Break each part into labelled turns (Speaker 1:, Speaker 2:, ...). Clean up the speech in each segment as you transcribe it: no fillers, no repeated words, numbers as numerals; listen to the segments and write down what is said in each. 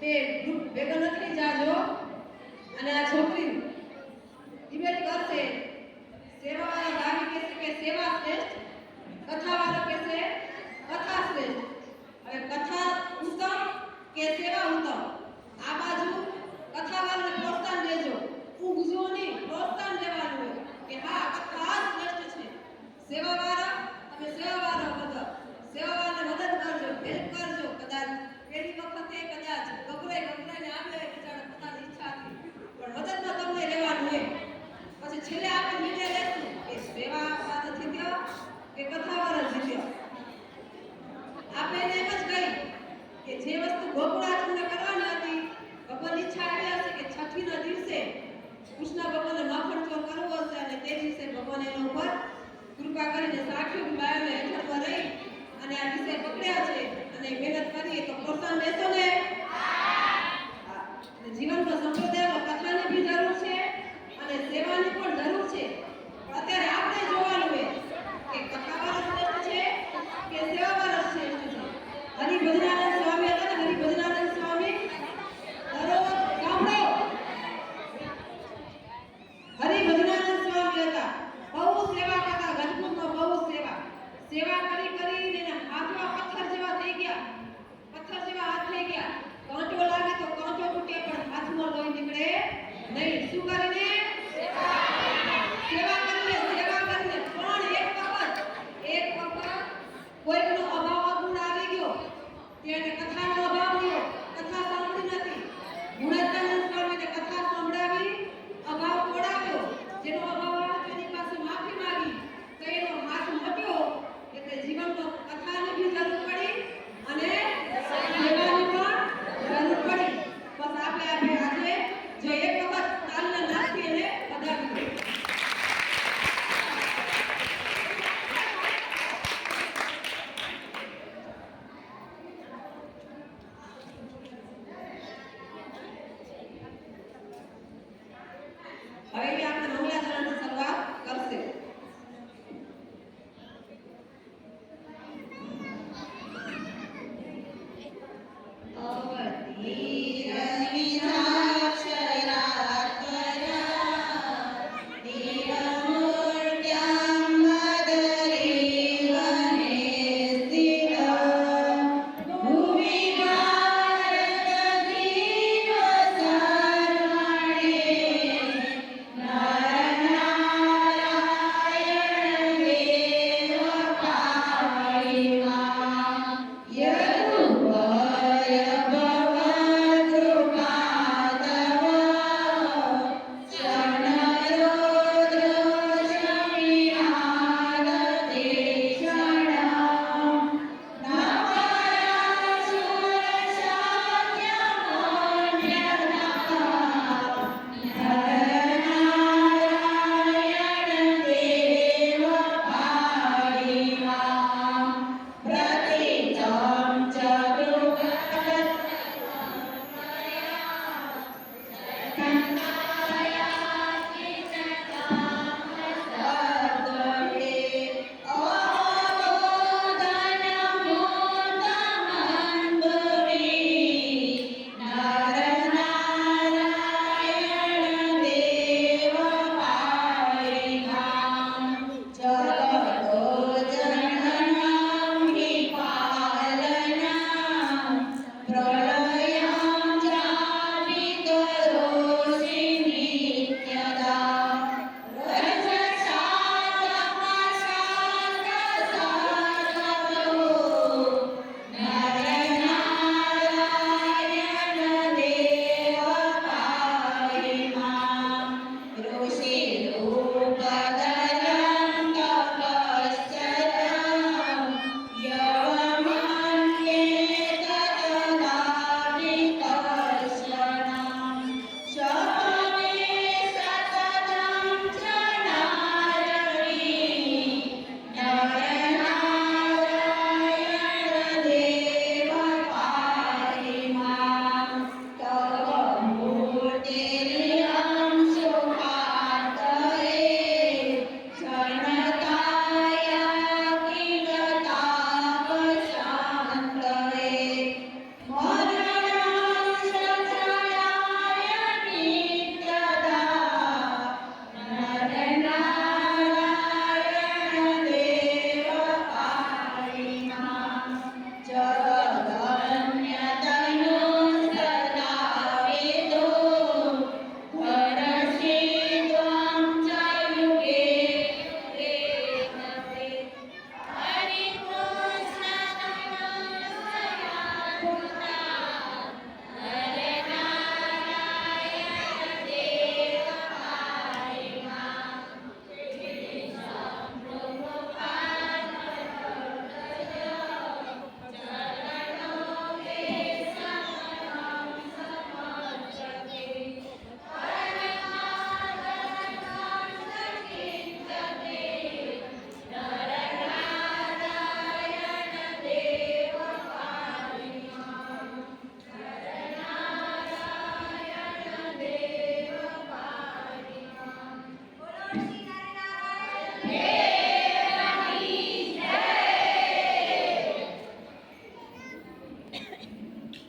Speaker 1: બે ગ્રુપ ભેગા નથી જાજો અને આ છોકરી ડિબેટ કરશે સેવાવાળા ભાવી કહેશે કે સેવા શ્રેષ્ઠ કથાવાળો કહેશે કથા શ્રેષ્ઠ હવે કથા ઉત્તમ કે સેવા ઉત્તમ આ બાજુ કથાવાળાને પ્રોત્સાહન દેજો ઊંઘજો નહીં પ્રોત્સાહન દેવાનું હોય કે હા કથા શ્રેષ્ઠ છે સેવાવાળા તમે સેવાવાળા બધો સેવાવાળાને મદદ કરજો હેલ્પ કરજો કદાચ પેલી વખતે કદાચ ગભરાઈને આવે બિચારા પોતાની ઈચ્છાથી પણ મદદમાં તમને રહેવાનું હોય પછી છેલ્લે આપણે નિર્ણય લેશું કે સેવાવાળો જીત્યો કે કથાવાળો જીત્યો આપણે એમ જ કહી કે જે વસ્તુ ગોકુળાર્જુનને કરવાની હતી ભગવાનની ઈચ્છા એવી હશે કે છઠ્ઠીના દિવસે કૃષ્ણ ભગવાનને માખણ ચોર કરવો હશે અને તે દિવસે ભગવાન એના ઉપર કૃપા કરીને સાખ્યું બાયોને હેઠળમાં રહી અને આ વિષય પકડ્યા છે અને મહેનત કરીએ તો પ્રોત્સાહન દેશો ને જીવનમાં સંપ્રદાયમાં કથાની બી જરૂર છે અને સેવાની પણ જરૂર છે પણ અત્યારે આપણે જોવાનું છે કે કથાવાળો શ્રેષ્ઠ છે કે સેવાવાળો શ્રેષ્ઠ છે હરિભજનાનંદ સ્વામી હતા ને હરિભજનાનંદ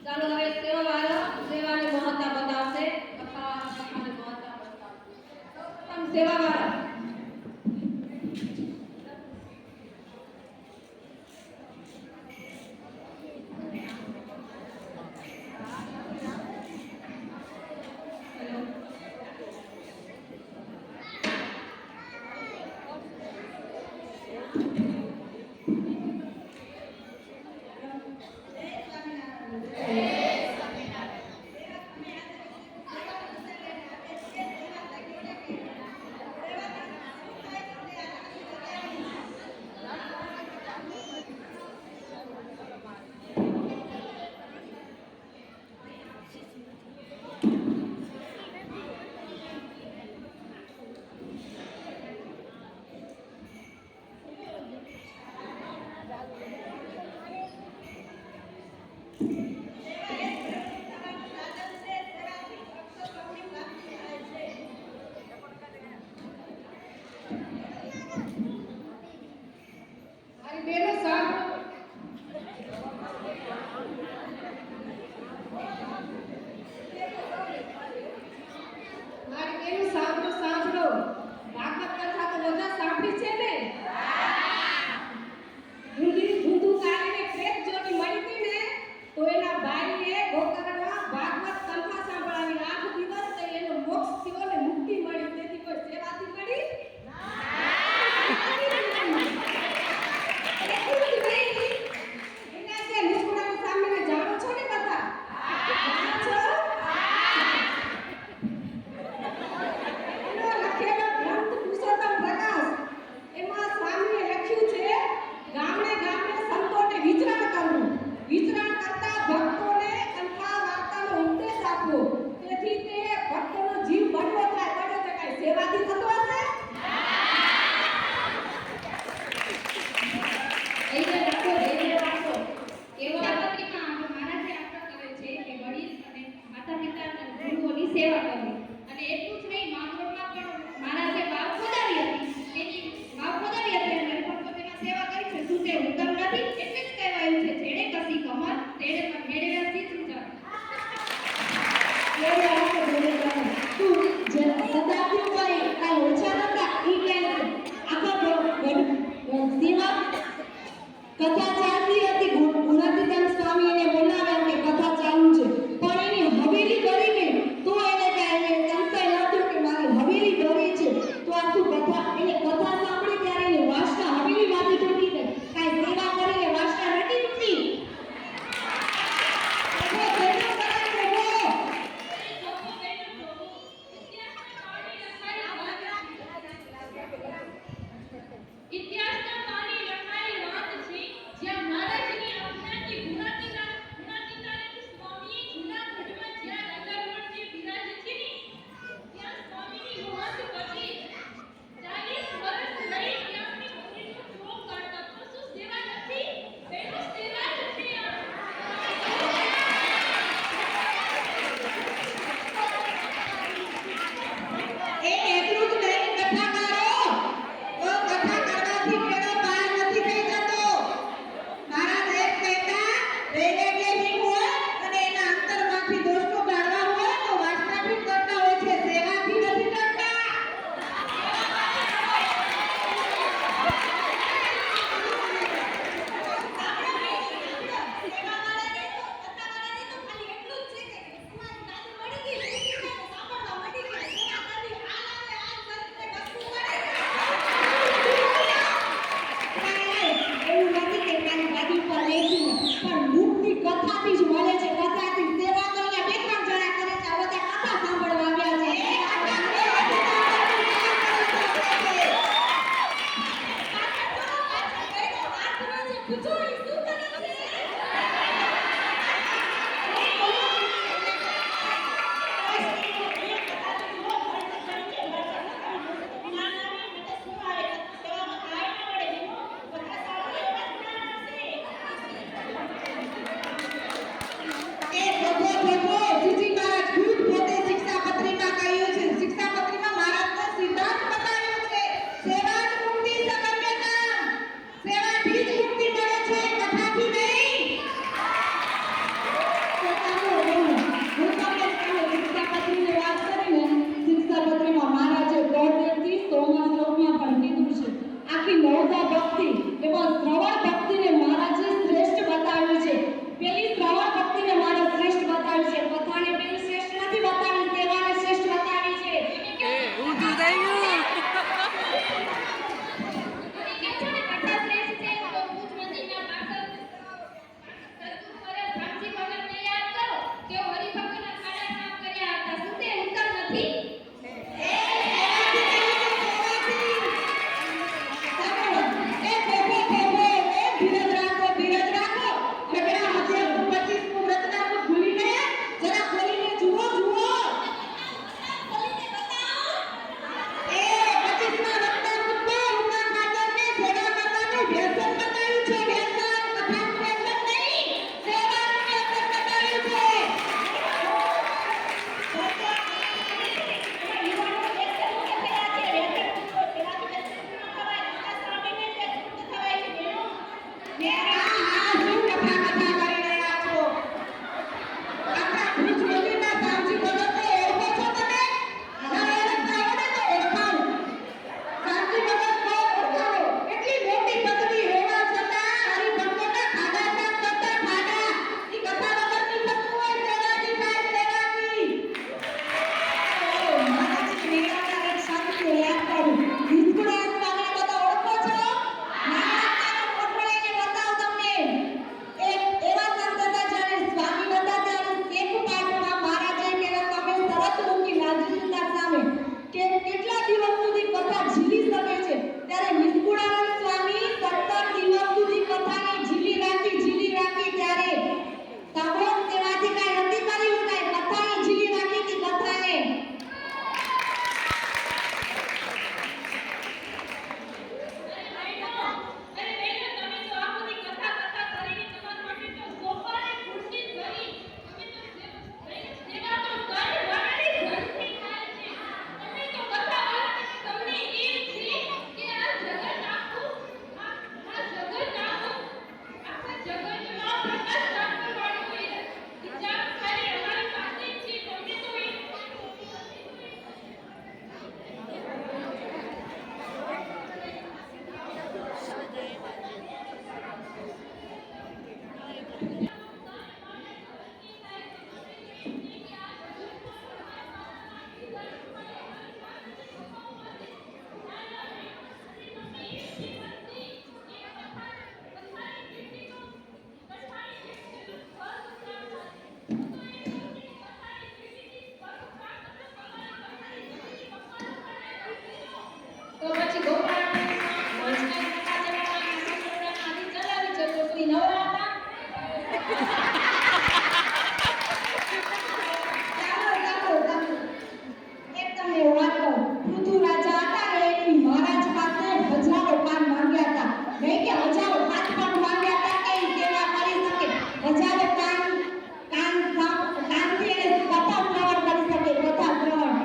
Speaker 1: ચાલો હવે સેવાવાળો સેવાની મહત્તા બતાવશે. કથાની મહત્તા બતાવશે. સૌપ્રથમ સેવાવાળા.
Speaker 2: સેવા કરવી. અને એટલું જ નહીં, માંગરોળમાં પણ મારા જે બાપ ખોદાવી હતી એની બાપ ખોદાવી હતી અને પણ તો તેમાં સેવા કરી છે. શું તે ઉત્તમ નથી? એટલે જ કહેવાયું છે જેણે કસી કમર તેણે મેળવ્યા સીત ઉજાડ.
Speaker 3: તું સદાવ્યું ભાઈ આ ઓછા નતા ઈ કે આખો સીમા કથા ચાલતી હતી. ગુણાતીતાન સ્વામી એને બોલાવ્યા કે કથા ચાલુ છે, પણ એની હવેલી કરીને તો એને કાંઈ સંશય નહોતો કે મારી હવેલી ડરી છે. તો આ શું કથા એને કથા સાંભળી ત્યારે એની વાસના હવેલીમાંથી તૂટી ગઈ. કાંઈ સેવા કરીને વાસના નથી તૂટી.
Speaker 2: ઇતિહાસના પાણી લખાયેલી વાત છે, જ્યાં મહારાજની આજ્ઞાથી ગુણાતીતાનંદ સ્વામીએ જૂનાગઢમાં જ્યાં રાજાગઢ જે બિરાજે છે ને, ત્યાં સ્વામીની મહંત પછી 40 વર્ષ રહી ત્યાંની મંદિરનો જોગ કાઢતા. તો શું સેવા નથી? બેનો સેવા જ છે આ. નથી?
Speaker 3: કેટલા દિવસ સુધી કથા ઝીલી શકે છે ત્યારે નિષ્કુળાનંદ સ્વામી 17 દિવસ સુધી કથાને ઝીલી રાખી ત્યારે સાંભળો તેમાંથી કાંઈ નથી કર્યું, કાંઈ કથાને ઝીલી રાખી હતી કથાને.
Speaker 1: તો પછી ગોપાળાને વૈષ્ણવ કથા ચલાવવાની સંપ્રદાયના આદિ ચલાવી છે તો શ્રી નવરા હતા.
Speaker 3: એક તમને વાત કહું, પૃથુ રાજા હતા ને એની મહારાજ પાસે હજારો પાન માંગ્યા હતા. નહીં કે હજારો હાથ પણ માંગ્યા હતા કે ઈ સેવા કરી શકે. હજારો કાનથી એને કથા શ્રવણ કરી શકે, કથા શ્રવણ.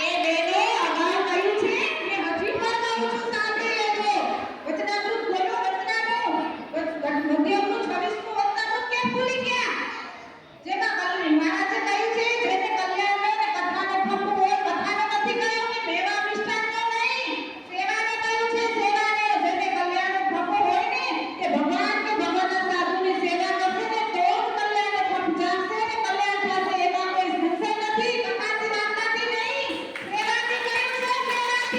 Speaker 3: એ બેનો અગાઉ કહ્યું છે કે હજી પણ કહું છું, સાંભળી લેજો. વચનામૃત બોલો, વચનામૃત મધ્યમનું 26મું વચનામૃત કેમ ભૂલી ગયા? જેમાં મહારાજે કહ્યું છે જેને કલ્યાણનો અને કથાનો ખંભ હોય, કથાનો નથી કહ્યું કે મેવા મિષ્ટાનનો નહીં, સેવાને કહ્યું છે, સેવાને. જેને કલ્યાણનો ખંભ હોય ને તે ભગવાન કે ભગવાનના સાધુની સેવા કરશે ને તો જ કલ્યાણનો ખંભ જાગશે ને કલ્યાણ થશે. એમાં કોઈ સંશય નથી. કથાથી વાર્તાથી નહીં, સેવાથી કહ્યું છે, સેવાથી.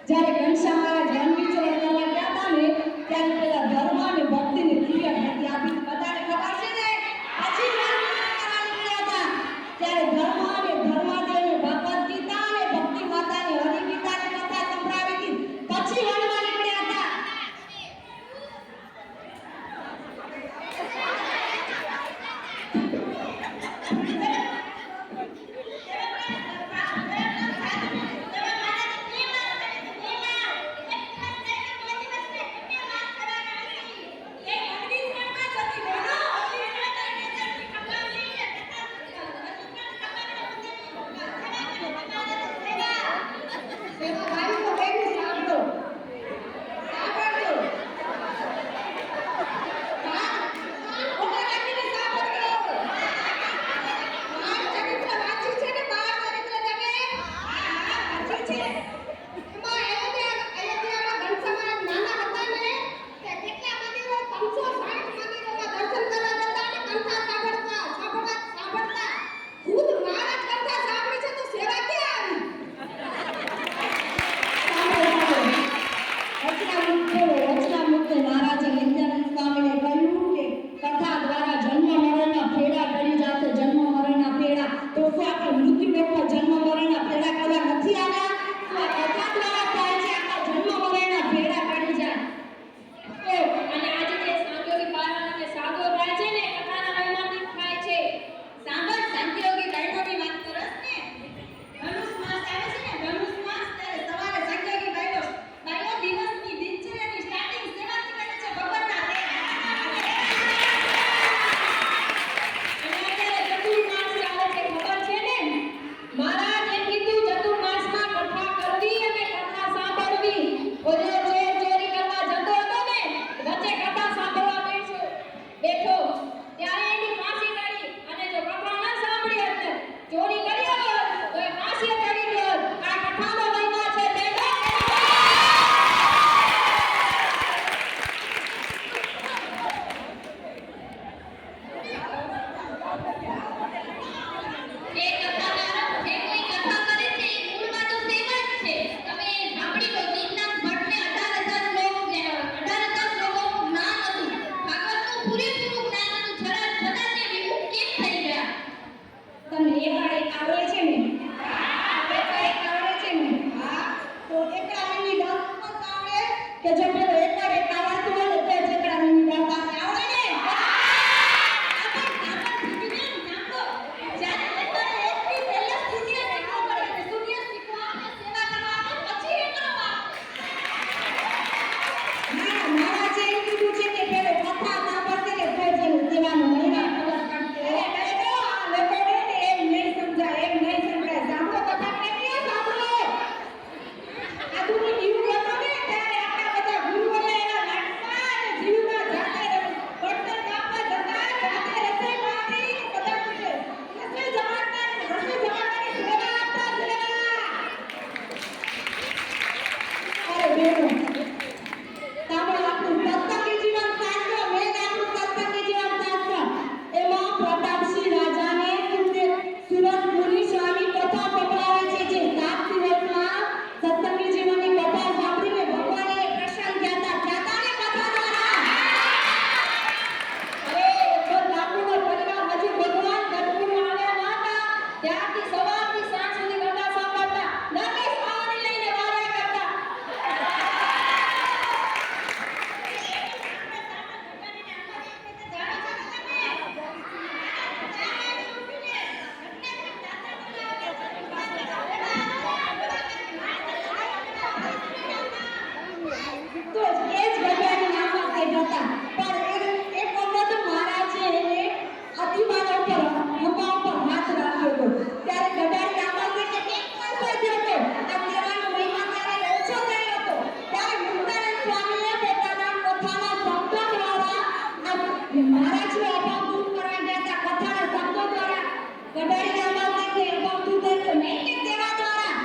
Speaker 3: જ્યારે ઘનશ્યામ મહારાજ વન વિચરણ કરવા ગયા હતા ને ત્યારે પેલા ધર્મ અને ભક્તિની દિવ્ય ખ્યાતિ આપી. બધાને ખબર છે ને? પછી વન વિચરણ કરવા નીકળ્યા હતા ત્યારે ધર્મ અને ધર્માદેવને ભગવદ ગીતા અને ભક્તિ માતાની હરિગીતાની કથા સંભળાવી હતી. પછી વનમાં નીકળ્યા હતા. મારા જો અભાવ દૂર કરવા ગયા હતા કથાના શબ્દો દ્વારા કડાળી રામાલથી અભાવ દૂર થયો તો નહીં કે સેવા દ્વારા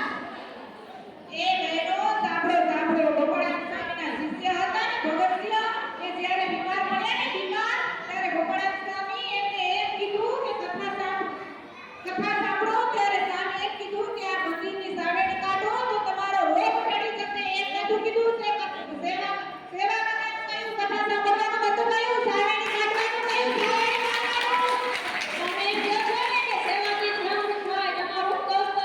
Speaker 1: એ બહેનો સાંભળો સાંભળો ગોપાળાન સ્વામીના શિષ્ય હતા ને ભગતસિંહ એ જ્યારે બીમાર પડ્યા ને બીમાર ત્યારે ગોપાળાન સ્વામી એમને એમ કીધું કે કથા સાંભળો ત્યારે સ્વામી એમ કીધું કે આ મંદિરની સાવેડી કાઢો તો તમારો રોગ ટળી જશે એમ નતું કીધું તે સેવા કરવાનું કહ્યું કથા સાંભળવાનું નતું કહ્યું સાવેડી કાઢવાનું કહ્યું સાવેડી કાઢવાનું
Speaker 2: તમે કહો છો ને કે સેવાથી ધ્યાન હોય તમારું કષ્ટ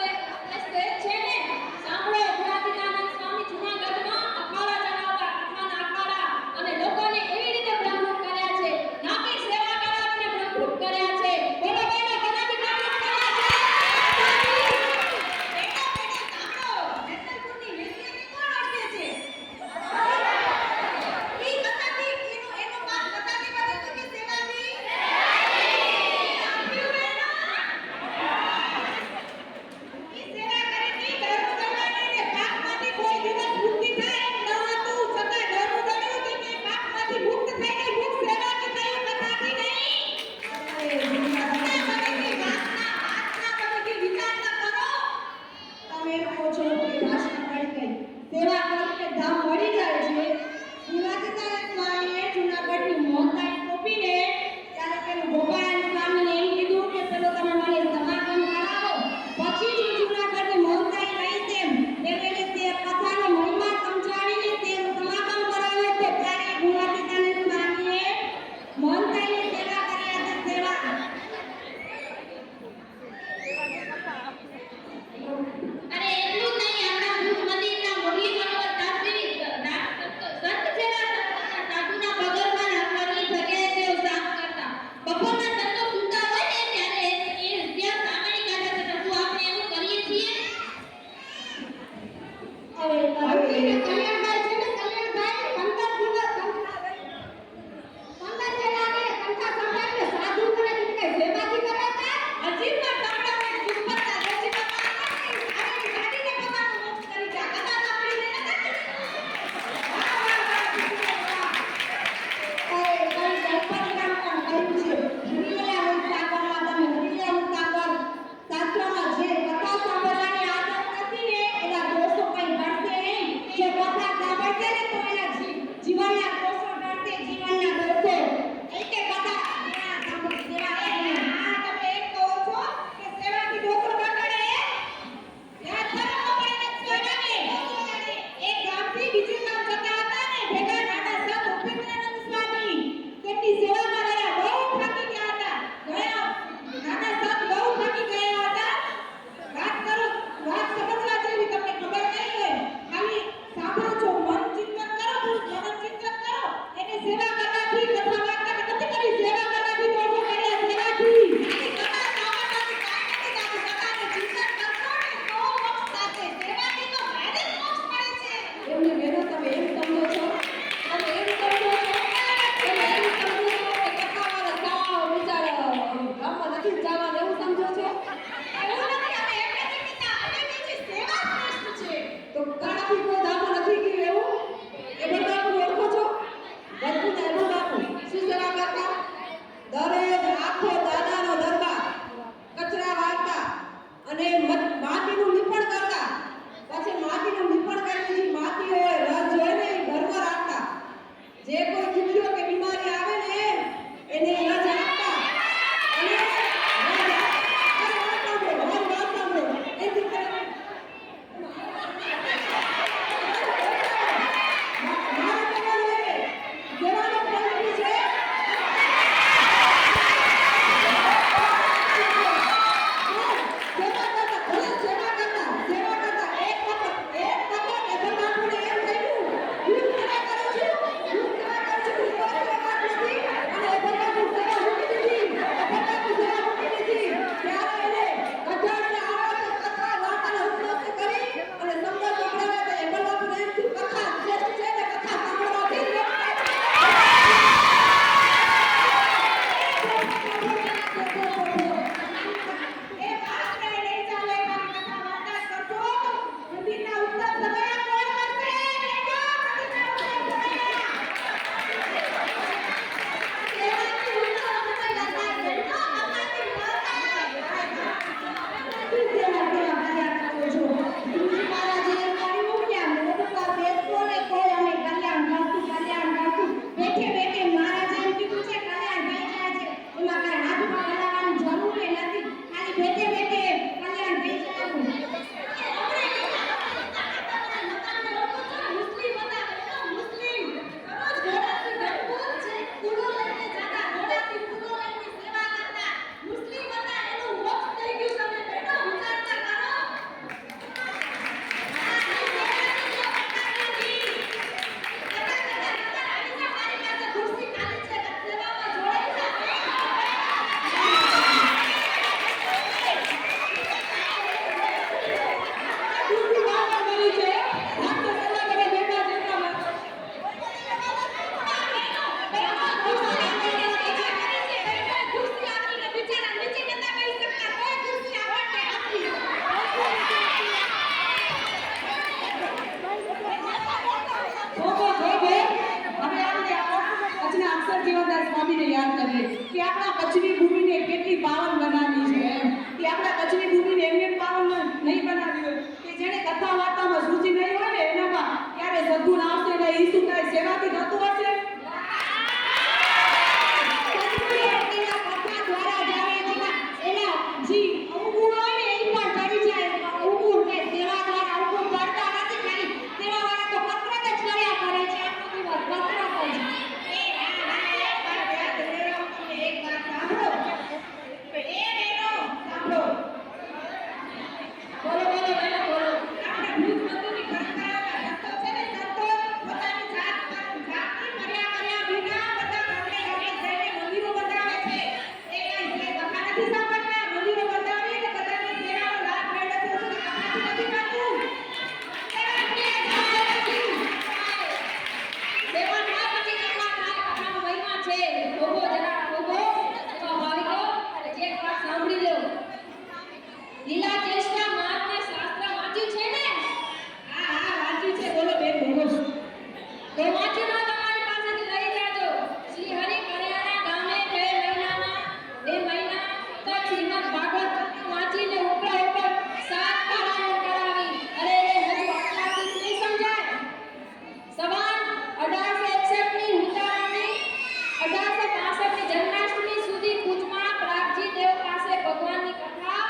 Speaker 2: પાસેથી જન્માષ્ટમી સુધી કુચમાં પ્રાગજી દેવ પાસે ભગવાનની કથા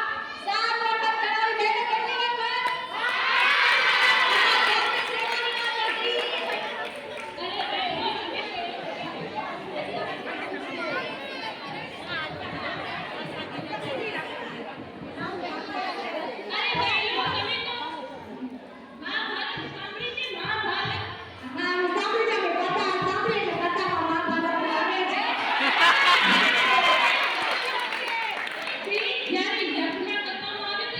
Speaker 2: 7 વખત કરાવી. બેનો કેટલી વખત?
Speaker 3: હા, હું સાંભળી છે કે કથા સાંભળે છે, કથામાં મહાભારત આવે છે.
Speaker 2: જ્યારે યજ્ઞ કરવામાં આવે તો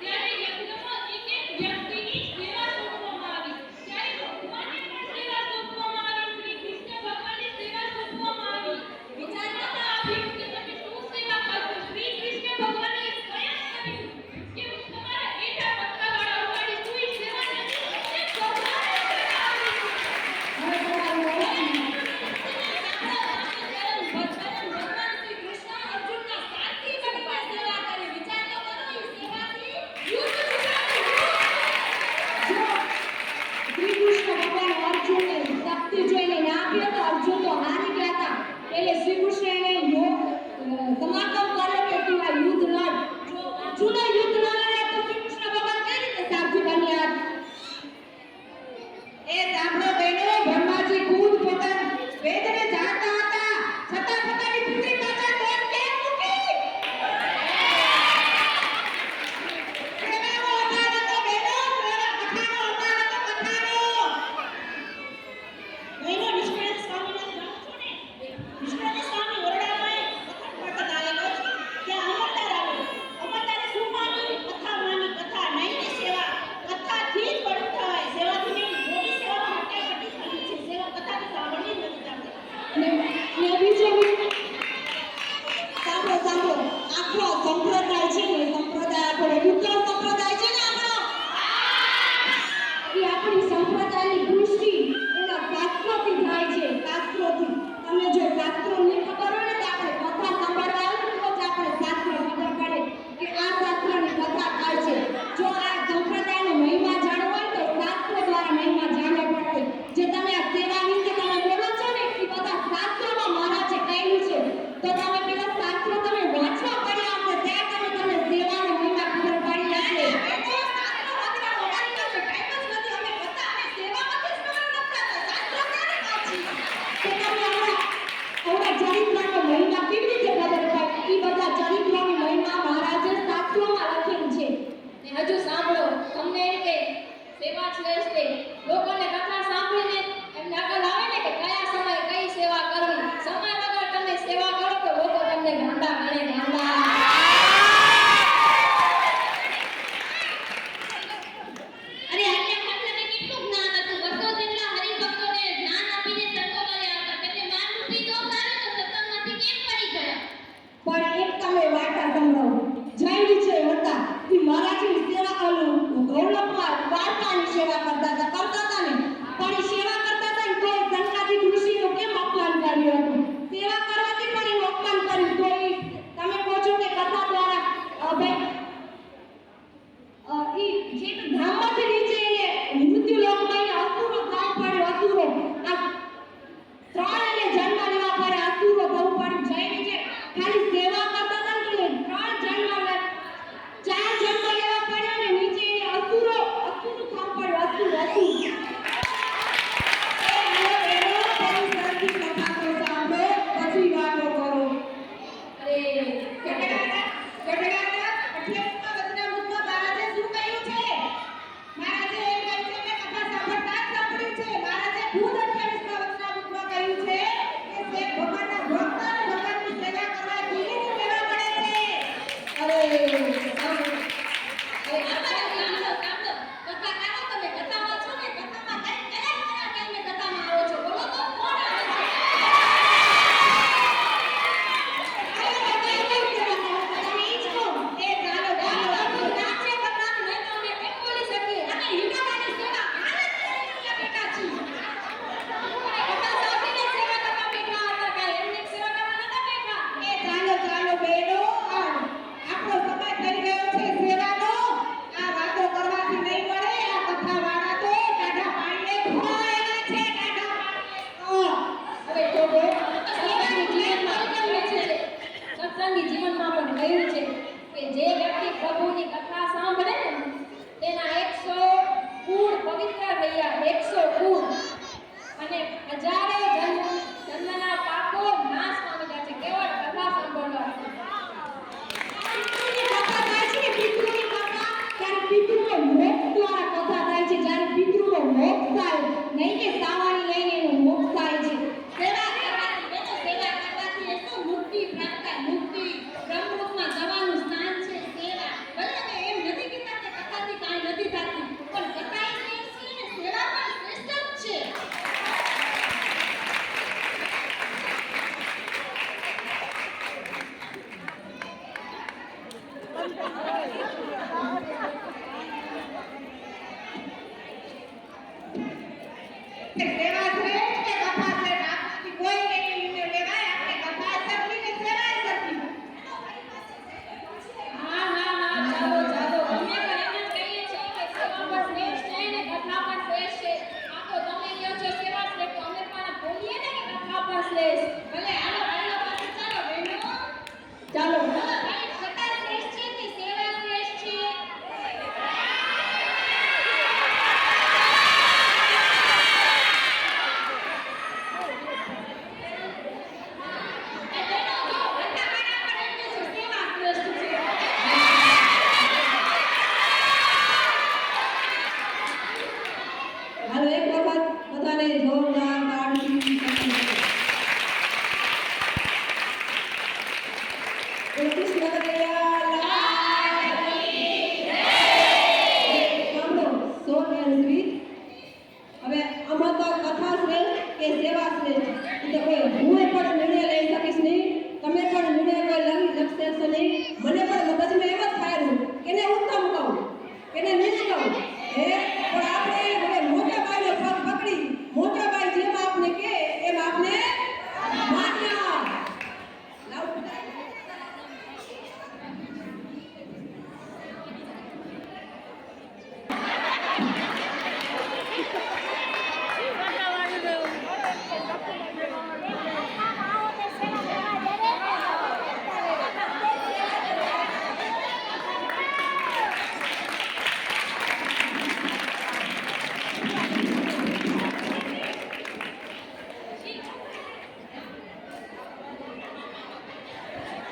Speaker 2: ત્યારે યજ્ઞમાં એક વ્યક્તિની સેવા સોંપવામાં આવી. ત્યારે ભગવાનની પણ સેવા સોંપવામાં આવી. શ્રી કૃષ્ણ ભગવાનની સેવા સોંપવામાં આવી. વિચાર કરતા આવ્યું કે તમે શું સેવા કરશો? શ્રી કૃષ્ણ ભગવાને સ્વયં કહ્યું કે હું તમારા એટા પત્તાવાળા ઉગાડી સુઈ સેવા નથી કરતી. ભગવાને
Speaker 3: હવે તમારું ઓળખ
Speaker 2: ભગવાન શ્રી કૃષ્ણ અર્જુનના સારથી બનીને સેવા કરી. વિચાર તો કરો, એ સેવાથી યુદ્ધ જીતાડ્યું.
Speaker 3: જો શ્રી કૃષ્ણ ભગવાન અર્જુનને શક્તિ જોઈને ના આપ્યો તો અર્જુન તો હારી ગયા હતા. એટલે શ્રી કૃષ્ણ એને સમાગમ કર્યો કે તું આ યુદ્ધ લડ. જો અર્જુન યુદ્ધ ન લડે તો શ્રી કૃષ્ણ ભગવાન કઈ રીતે સારથી બન્યા? એ સાંભળો બહેનો, બ્રહ્માજી ખુદ પોતાના વેદને જાણતા હતા, છતાં પોતાની પુત્રી પાછળ દોટ કેમ મૂકી? પ્રેમાનો અભાવ હતો બહેનો, કથાનો અભાવ હતો, કથાનો. બહેનો, નિષ્ણાત સ્વામીને જાણો છો ને? નિષ્ણાત સ્વામી ઓરડામાં વખત આવેલો છે. ત્યાં અમરદાર આવેલો. અમરદારે શું માન્યું? કથા માની, કથા નહીં ને સેવા. કથાથી જ બળું થવાય, સેવાથી નહીં. મોટી સેવામાં હટ્ટાકટ્ટી થવી છે. સેવા કથાથી સાંભળવી જ નથી ચાલતી. ને બીજો સાંભળો સાંભળો, આખો સંપ્રદાય છે ને, સંપ્રદાય આપણો રુદ્ર સંપ્રદાય છે ને આપણો, એ આપણી સંપ્રદાયની દૃષ્ટિ એના શાસ્ત્રોથી થાય છે. શાસ્ત્રોથી તમને જો શાસ્ત્રોની ખબર હોય ને તો આપણે કથા સાંભળવા આવે ને તો જ આપણે શાસ્ત્ર ખબર પડે કે આ શાસ્ત્રની કથા થાય છે. જો આ સંપ્રદાયનો મહિમા જાણવો હોય તો શાસ્ત્રો દ્વારા મહિમા જાણવો પડશે. જે તમે આ સેવા વિશે તમે બોલો છો ને એ બધા શાસ્ત્રોમાં મહારાજે કહેલું છે. તો તમે પેલા શાસ્ત્રો તમે વાંચવા પડ્યા હશે, ત્યાં તમને સેવાનો મહિમા ખબર પડી જશે. તો તમે આવડા ચરિત્રનો મહિમા કેવી રીતે ખબર પડે? એ બધા ચરિત્રની મહિમા મહારાજે શાસ્ત્રોમાં લખેલું છે.
Speaker 2: ને હજુ સાંભળો, તમને એમ કે સેવા શ્રેષ્ઠ છે. લોકોને કથા સાંભળીને એમને અકલ આવે ને કે કયા સમયે કઈ સેવા કરવી. સમય વગર તમે સેવા કરો તો લોકો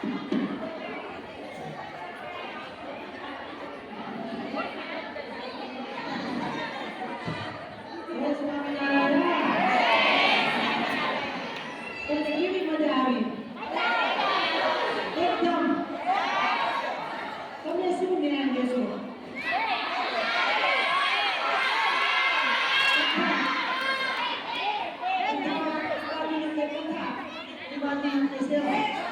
Speaker 4: જય સ્વામિનારાયણ. તમને કેવી મજા આવી? એકદમ. તમે શું જ્ઞાન દેશો? કથા, કથા, સેવા